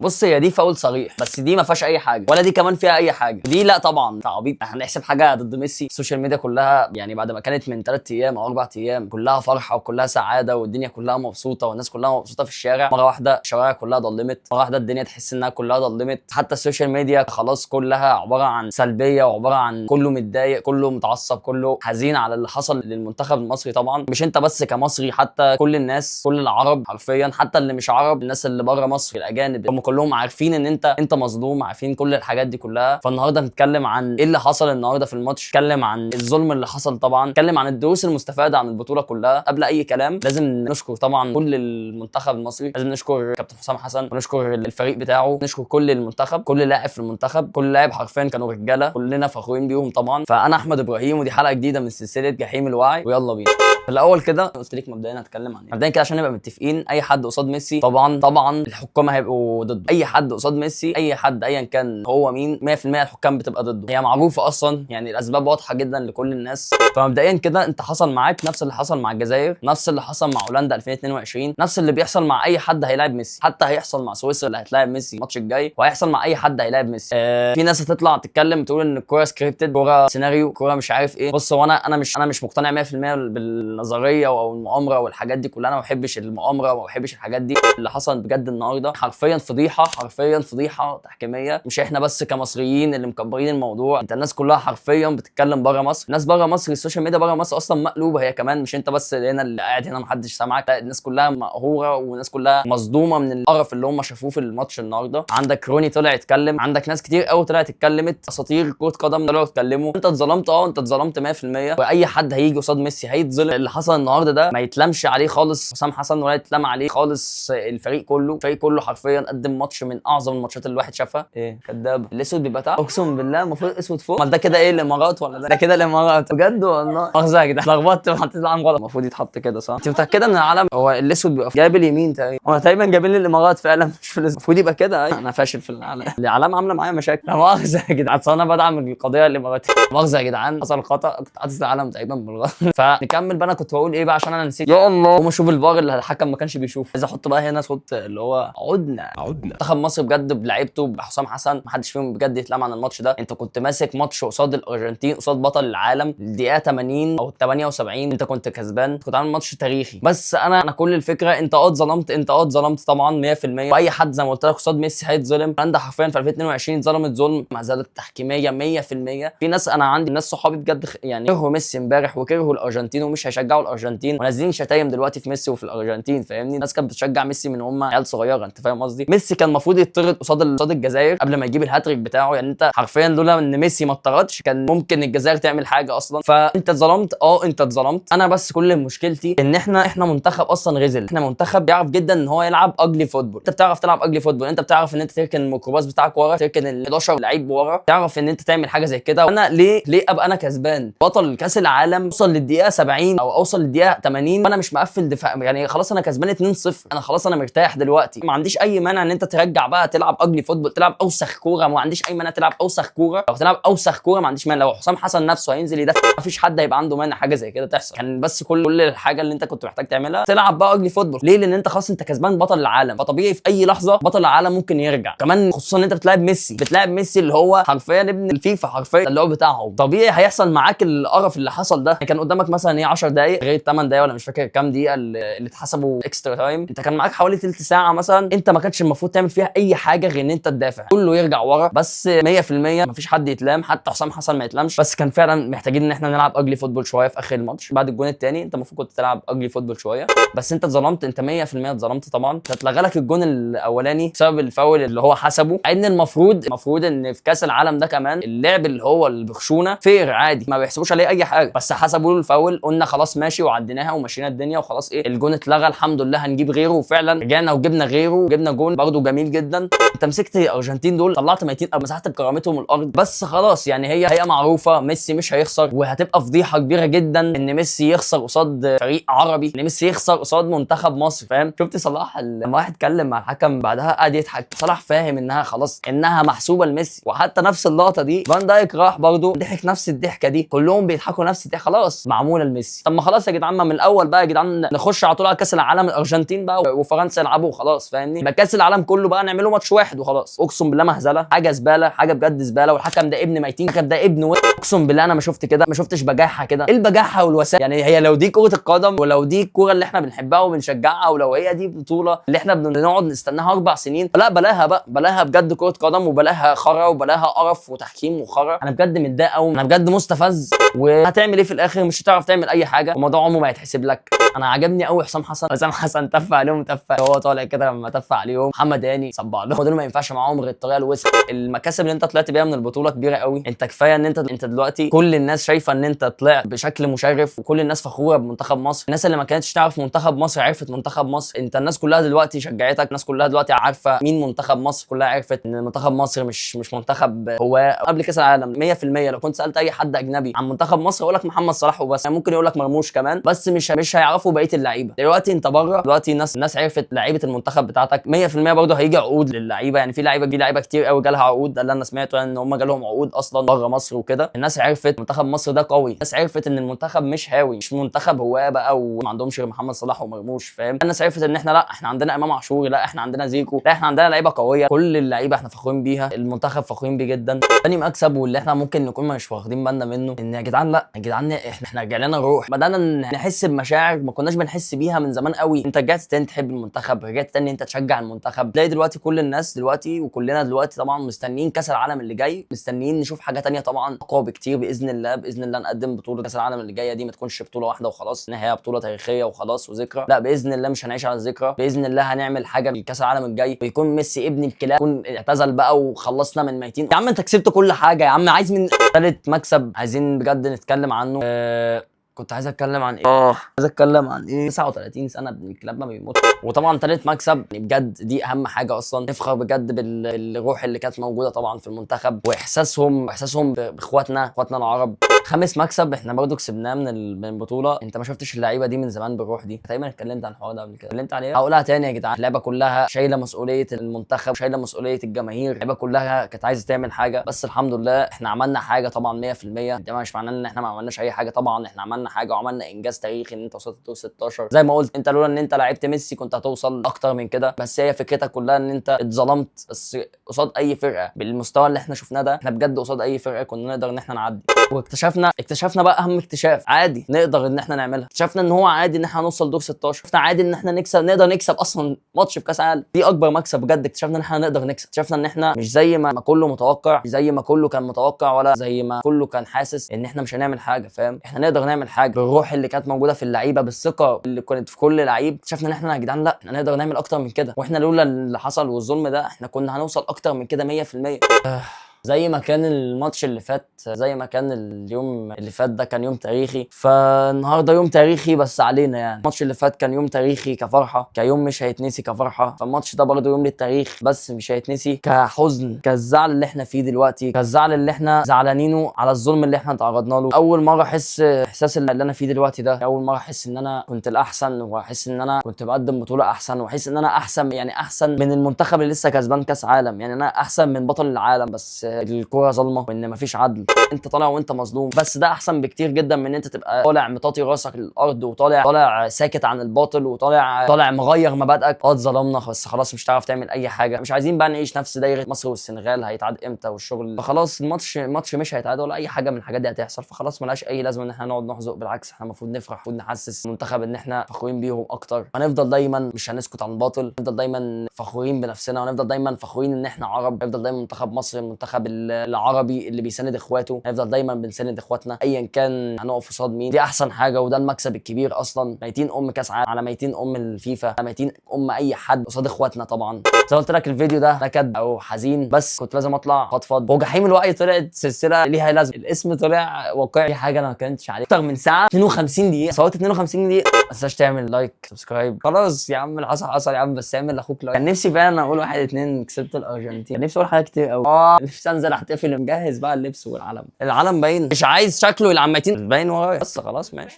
بص هي دي فاول صريح، بس دي ما فيهاش اي حاجه، ولا دي كمان فيها اي حاجه. دي لا طبعا تعبيط، هنحسب حاجه ضد ميسي؟ السوشيال ميديا كلها يعني بعد ما كانت من 3 ايام او 4 ايام كلها فرحه وكلها سعاده والدنيا كلها مبسوطه والناس كلها مبسوطه في الشارع، مره واحده الشوارع كلها ضلمت، مره واحده الدنيا تحس انها كلها ضلمت. حتى السوشيال ميديا خلاص كلها عباره عن سلبيه وعباره عن كله متضايق، كله متعصب، كله حزين على اللي حصل للمنتخب المصري. طبعا مش انت بس كمصري، حتى كل الناس، كل العرب حرفيا، حتى اللي مش عرب، الناس اللي بره مصر، الاجانب، هم كلهم عارفين ان انت مظلوم، عارفين كل الحاجات دي كلها. فالنهارده هنتكلم عن ايه اللي حصل النهارده في الماتش، نتكلم عن الظلم اللي حصل طبعا، نتكلم عن الدروس المستفاده عن البطوله كلها. قبل اي كلام لازم نشكر طبعا كل المنتخب المصري، لازم نشكر كابتن حسام حسن ونشكر الفريق بتاعه، نشكر كل المنتخب، كل لاعب في المنتخب، كل لاعب حرفيا كانوا رجاله، كلنا فخورين بيهم طبعا. فانا احمد ابراهيم ودي حلقه جديده من سلسله جحيم الوعي، ويلا بينا. في الاول كده قلت لك مبدئيا هتكلم عن ايه، مبدئيا كده عشان نبقى متفقين، اي حد قصاد ميسي طبعا الحكام هيبقوا ضده. اي حد قصاد ميسي، اي حد ايا كان هو مين، 100% الحكام بتبقى ضده، هي معروفه اصلا، يعني الاسباب واضحه جدا لكل الناس. فمبدئيا كده انت حصل معاك نفس اللي حصل مع الجزائر، نفس اللي حصل مع هولندا 2022، نفس اللي بيحصل مع اي حد هيلاعب ميسي، حتى هيحصل مع سويسرا اللي هتلاعب ميسي الماتش الجاي، وهيحصل مع اي حد هيلاعب ميسي. في ناس هتطلع تتكلم تقول ان الكوره سكريبتد، كوره سيناريو، كوره مش عارف ايه. بص هو انا مش مقتنع 100% بالنظريه او المؤامره والحاجات دي كلها، انا ما بحبش المؤامره وما بحبش الحاجات دي. اللي حصل بجد النهارده حرفيا فضيحه، حرفيا فضيحه تحكيميه. مش احنا بس كمصريين اللي مكبرين الموضوع، انت الناس كلها حرفيا بتتكلم بره مصر، الناس بره مصر، السوشيال ميديا بره مصر اصلا مقلوبه هي كمان، مش انت بس هنا اللي قاعد هنا محدش سامعك، لا الناس كلها مقهوره والناس كلها مصدومه من القرف اللي هم شافوه في الماتش النهارده. عندك روني طلع يتكلم، عندك ناس كتير قوي طلعت اتكلمت، اساطير كره قدم طلعوا اتكلموا. انت اتظلمت، انت اتظلمت 100%، واي حد هيجي قصاد ميسي هيتظلم. اللي حصل النهارده ده ما يتلمش عليه خالص حسام حسن، ولا يتلم عليه خالص الفريق كله. الفريق كله حرفيا قدم ماتش من اعظم الماتشات اللي الواحد شافها. ايه كداب، الاسود بيبقى تعب، اقسم بالله المفروض اسود فوق. امال ده كده ايه، الامارات ولا ده كده الامارات بجد والله؟ مؤاخذه يا جدعان اتلخبطت وحطيت العلم غلط، المفروض يتحط كده صح؟ انت متاكده من العلم؟ هو الاسود بيبقى جايب اليمين تقريبا، هو تقريبا جايبين لي الامارات فعلا مش في المفروض يبقى كده. انا فاشل في العلم، العلم عامله معايا مشاكل. لا مؤاخذه يا جدعان، اصل انا بدعم القضيه الاماراتيه. مؤاخذه يا جدعان، حصل خطا، كنت حاطط العلم تقريبا بالغلط. فنكمل بقى، انا كنت بقول ايه بقى عشان انا نسيت. يا الله، قوم اشوف الفار اللي الحكم ما كانش بيشوف. عايز احط بقى هنا صوت اللي هو عدنا. منتخب مصر بجد بلعيبته، بحسام حسن، ما حدش فيهم بجد يتلام عن الماتش ده. انت كنت ماسك ماتش قصاد الارجنتين، قصاد بطل العالم، الدقيقه 80 او 78 انت كنت كسبان، كنت عامل ماتش تاريخي. بس انا كل الفكره انت اتظلمت، انت اتظلمت طبعا 100%، واي حد زي ما قلت لك قصاد ميسي هيتظلم. هولندا حرفيا في 2022 اتظلمت ظلم مع زياده تحكيميه 100%. في ناس، انا عندي ناس صحابي بجد يعني كرهوا ميسي امبارح وكرهوا الارجنتين ومش هيشجعوا الارجنتين، ونازلين شتايم دلوقتي في ميسي وفي الارجنتين، فاهمني؟ الناس كانت بتشجع ميسي من هم عيال صغيره، انت فاهم قصدي؟ ميسي كان المفروض يطرد قصاد الجزائر قبل ما يجيب الهاتريك بتاعه، يعني انت حرفيا لولا ان ميسي ما اتطردش كان ممكن الجزائر تعمل حاجه اصلا. فانت اتظلمت، انت اتظلمت. انا بس كل مشكلتي ان احنا منتخب اصلا غزل، احنا منتخب بيعرف جدا ان هو يلعب اجلي فوتبول. انت بتعرف تلعب اجلي فوتبول، انت بتعرف ان انت تركن الميكروباص بتاعك ورا، تركن ال 11 لعيب ورا، تعرف ان انت تعمل حاجه زي كده. وانا ليه ابقى انا كسبان بطل كاس العالم، اوصل للدقيقه 70 او اوصل للدقيقه 80 وانا مش مقفل دفاع، يعني خلاص انا كسبان 2-0، انا خلاص انا مرتاح دلوقتي، ما عنديش اي مانع ان انت ترجع بقى تلعب اجلي فوتبول، تلعب اوسخ كوره، ما عنديش اي مانع تلعب اوسخ كوره. لو تلعب اوسخ كوره ما عنديش مانع، لو حسام حسن نفسه هينزل يدافع ما فيش حد هيبقى عنده مانع حاجه زي كده تحصل. كان بس كل الحاجه اللي انت كنت محتاج تعملها تلعب بقى اجلي فوتبول. ليه؟ لان انت خلاص انت كسبان بطل العالم، فطبيعي في اي لحظه بطل العالم ممكن يرجع، كمان خصوصا ان انت بتلعب ميسي اللي هو حرفيا ابن الفيفا، حرفيا اللي هو بتاعهم. طبيعي هيحصل معاك القرف اللي حصل ده. كان قدامك مثلا ايه 10 دقائق غير 8 دقائق ولا مش فاكر كام دقيقه اللي اتحسبوا اكسترا تايم، انت كان معاك حوالي ثلث ساعه مثلا، انت ما كانش المفروض تعمل فيها اي حاجه غير ان انت تدافع، كله يرجع ورا بس 100%. مفيش حد يتلام، حتى حسام حسن ما يتلامش. بس كان فعلا محتاجين ان احنا نلعب اجلي فوتبول شويه في اخر الماتش بعد الجون الثاني، انت المفروض كنت تلعب اجلي فوتبول شويه. بس انت اتظلمت، انت 100% اتظلمت طبعا. اتلغى لك الجون الاولاني بسبب الفاول اللي هو حسبه، ان المفروض ان في كاس العالم ده كمان اللعب اللي هو اللي بخشونه فير عادي، ما بيحسبوش عليه اي حاجه، بس حسبوا له الفاول. قلنا خلاص ماشي وعديناها ومشينا الدنيا وخلاص، ايه الجون اتلغى الحمد لله هنجيب غيره، وفعلا رجعنا وجبنا غيره وجبنا جون برده جميل جدا. انت مسكت الارجنتين دول طلعت ميتين او مسحت بكرامتهم الارض، بس خلاص يعني هي معروفه، ميسي مش هيخسر، وهتبقى فضيحه كبيره جدا ان ميسي يخسر قصاد فريق عربي، ان ميسي يخسر قصاد منتخب مصر، فاهم؟ شفت صلاح لما واحد اتكلم مع الحكم بعدها قعد يضحك، صلاح فاهم انها خلاص انها محسوبه لميسي. وحتى نفس اللقطه دي فان دايك راح برده ضحك نفس الضحكه دي، كلهم بيضحكوا نفس الضحكه، خلاص معموله لميسي. طب ما خلاص يا جدعان، ما من الاول بقى يا جدعان نخش على طول على كاس العالم، الارجنتين بقى وفرنسا يلعبوا وخلاص، فاهمني؟ يبقى كاس العالم كله بقى نعمله ماتش واحد وخلاص. اقسم بالله مهزله، حاجه زباله، حاجه بجد زباله. والحكم ده ابن ميتين، الحكم ده ابن اقسم بالله انا ما شفت كده، ما شفتش بجاحه كده. ايه البجاحه والوسائل يعني؟ هي لو دي كره القدم، ولو دي الكوره اللي احنا بنحبها وبنشجعها، ولو هي دي البطوله اللي احنا بنقعد نستناها 4 سنين، لا بلاها بقى، بلاها بجد كره قدم، وبلاها خرا، وبلاها قرف وتحكيم وخرا. انا بجد متضايق قوي، انا بجد مستفز. وهتعمل ايه في الاخر؟ مش هتعرف تعمل اي حاجه، الموضوع عمره ما هيتحسب لك. انا عجبني قوي حسام حسن، حسام حسن تف عليهم تفه، هو طالع كده لما تف عليهم. محمد هاني صبع لهم، دول ما ينفعش معاهم غير الطريقه الوسخه. المكاسب اللي انت طلعت بيها من البطوله كبيره قوي. انت كفايه ان انت دلوقتي كل الناس شايفه ان انت طلعت بشكل مشرف، وكل الناس فخوره بمنتخب مصر. الناس اللي ما كانتش تعرف منتخب مصر عرفت منتخب مصر. انت الناس كلها دلوقتي شجعتك، الناس كلها دلوقتي عارفه مين منتخب مصر، كلها عرفت ان منتخب مصر مش منتخب. هو قبل كاس العالم 100% لو كنت سالت اي حد اجنبي عن منتخب مصر يقول لك محمد صلاح وبس، يعني ممكن يقول لك مرموش كمان، بس مش هيعرفوا بقيه اللعيبه. دلوقتي انت بره، دلوقتي الناس عرفت لعيبه المنتخب بتاعتك 100%. برضه هيجي عقود للعيبه، يعني في لعيبه كتير قوي جالها عقود، ده اللي انا سمعته ان هم جالهم عقود اصلا بره مصر وكده. الناس عرفت منتخب مصر ده قوي، الناس عرفت ان المنتخب مش هاوي، مش منتخب هواه بقى وما عندهمش غير محمد صلاح ومرموش، فاهم؟ الناس عرفت ان احنا لا، احنا عندنا امام عاشور، لا احنا عندنا زيكو، لا احنا عندنا لعيبه قويه. كل اللعيبه احنا فخورين بيها، المنتخب فخورين بيه جدا. تاني مكسب واللي احنا ممكن نكون مش واخدين بالنا منه، ان يا جدعان لا يا جدعان، احنا رجع لنا روح، بدانا نحس بمشاعر ما كناش بنحس بيها من زمان قوي. انت رجعت تاني تحب المنتخب، رجعت تاني انت تشجع المنتخب. تلاقي دلوقتي كل الناس دلوقتي وكلنا دلوقتي طبعا مستنيين كاس العالم اللي جاي، مستنيين نشوف حاجه تانية طبعا اقوى بكتير باذن الله. باذن الله نقدم بطوله كاس العالم اللي جايه دي ما تكونش بطوله واحده وخلاص، ان هي بطوله تاريخيه وخلاص وذكرى. لا باذن الله مش هنعيش على الذكرى، باذن الله هنعمل حاجه في كاس العالم الجاي، ويكون ميسي ابن الكلاب يكون اعتزل بقى وخلصنا من ميتين. يا عم انت كسبت كل حاجه يا عم، عايز من ثالث مكسب عايزين بجد نتكلم عنه. كنت عايز اتكلم عن ايه؟ عايز اتكلم عن ايه؟ 39 سنه ابن الكلاب ما بيموتش. وطبعا تالت مكسب يعني بجد دي اهم حاجه اصلا. نفخر بجد بالروح اللي كانت موجوده طبعا في المنتخب، واحساسهم باخواتنا العرب. خامس مكسب احنا برضو كسبناه من البطوله. انت ما شفتش اللعيبه دي من زمان بالروح دي. تقريبا اتكلمت عن الحوار ده قبل كده، اتكلمت عليه، هقولها تاني يا جدعان. اللعيبه كلها شايله مسؤوليه المنتخب، شايله مسؤوليه الجماهير. اللعيبه كلها كانت عايزه تعمل حاجه، بس الحمد لله احنا عملنا حاجه طبعا 100%. ده مش معناه ان احنا ما عملناش اي حاجه، طبعا احنا عملنا حاجه وعملنا انجاز تاريخي ان انت وصلت دور 16. زي ما قلت انت لولا ان انت لعبت ميسي كنت هتوصل اكتر من كده، بس هي فكرتك كلها ان انت اتظلمت. بس قصاد اي فرقه بالمستوى اللي احنا شفناه ده، احنا بجد قصاد اي فرقه كنا نقدر ان احنا نعدي. واكتشفنا بقى اهم اكتشاف، عادي نقدر ان احنا نعملها. اكتشفنا ان هو عادي ان احنا نوصل دور 16. احنا عادي ان احنا نقدر نكسب اصلا ماتش في كاس العالم. دي اكبر مكسب بجد. اكتشفنا ان احنا نقدر نكسب، اكتشفنا ان احنا مش زي ما كله متوقع، مش زي ما كله كان متوقع، ولا زي ما كله كان حاسس ان احنا مش هنعمل حاجه، فاهم؟ احنا نقدر نعمل حاجه بالروح اللي كانت موجوده في اللعيبه، بالثقه اللي كانت في كل لعيب. اكتشفنا ان احنا يا جدعان لا، احنا نقدر نعمل اكتر من كده. واحنا لولا اللي حصل والظلم ده احنا كنا هنوصل اكتر من كده 100%. زي ما كان الماتش اللي فات، زي ما كان اليوم اللي فات ده كان يوم تاريخي، فالنهارده يوم تاريخي بس علينا. يعني الماتش اللي فات كان يوم تاريخي كفرحه، كيوم مش هيتنسي كفرحه. فالماتش ده برضه يوم للتاريخ بس مش هيتنسي كحزن، كالزعل اللي احنا فيه دلوقتي، كالزعل اللي احنا زعلانينه على الظلم اللي احنا تعرضنا له. اول مره احس احساس اللي انا فيه دلوقتي ده، اول مره احس ان انا كنت الاحسن، واحس ان انا كنت بقدم بطوله احسن، واحس ان انا احسن، يعني احسن من المنتخب اللي لسه كسبان كاس عالم. يعني انا احسن من بطل العالم، بس الكوره ظلمه وان مفيش عدل. انت طالع وانت مظلوم، بس ده احسن بكتير جدا من ان انت تبقى طالع مطاطي راسك للارض، وطالع ساكت عن الباطل، وطالع مغير مبادئك. اتظلمنا بس خلاص مش هتعرف تعمل اي حاجه. مش عايزين بقى نعيش نفس دايره مصر والسنغال، هيتعاد امتى والشغل. فخلاص الماتش مش هيتعاد، ولا اي حاجه من الحاجات دي هتحصل. فخلاص ملهاش اي لازمه ان احنا نقعد نحزق. بالعكس احنا المفروض نفرح، المفروض نحسس المنتخب ان احنا فخورين بيهم اكتر. هنفضل دايما مش هنسكت عن الباطل، هنفضل دايما فخورين بنفسنا، ونفضل دايما فخورين ان احنا عرب. هنفضل دايما منتخب مصر المنتخب العربي اللي بيساند اخواته. هنفضل دايما بنساند اخواتنا ايا كان هنقف قصاد مين. دي احسن حاجه، وده المكسب الكبير اصلا. 200 كاس عالم على 200 الفيفا، على 200 اي حد قصاد اخواتنا. طبعا زي ما قلت لك الفيديو ده نكد او حزين، بس كنت لازم اطلع فضفض. وجحيم الوعي طلعت سلسله ليها لازمه، الاسم طلع واقعي، حاجه انا ما كنتش عليه اكتر من ساعه. 52 دقيقه صورت 52 دقيقه. ما تنساش تعمل لايك سبسكرايب. خلاص يا عم اللي حصل يا عم، بس اعمل لاخوك لايك. كان نفسي فعلا اقول 1-2 كسبت الارجنتين، كان نفسي اقول حاجات كتير قوي. نفسي انزل احتفل، مجهز بقى اللبس والعلم. العلم باين مش عايز شكله يلعب 200 باين ورايا، بس خلاص ماشي.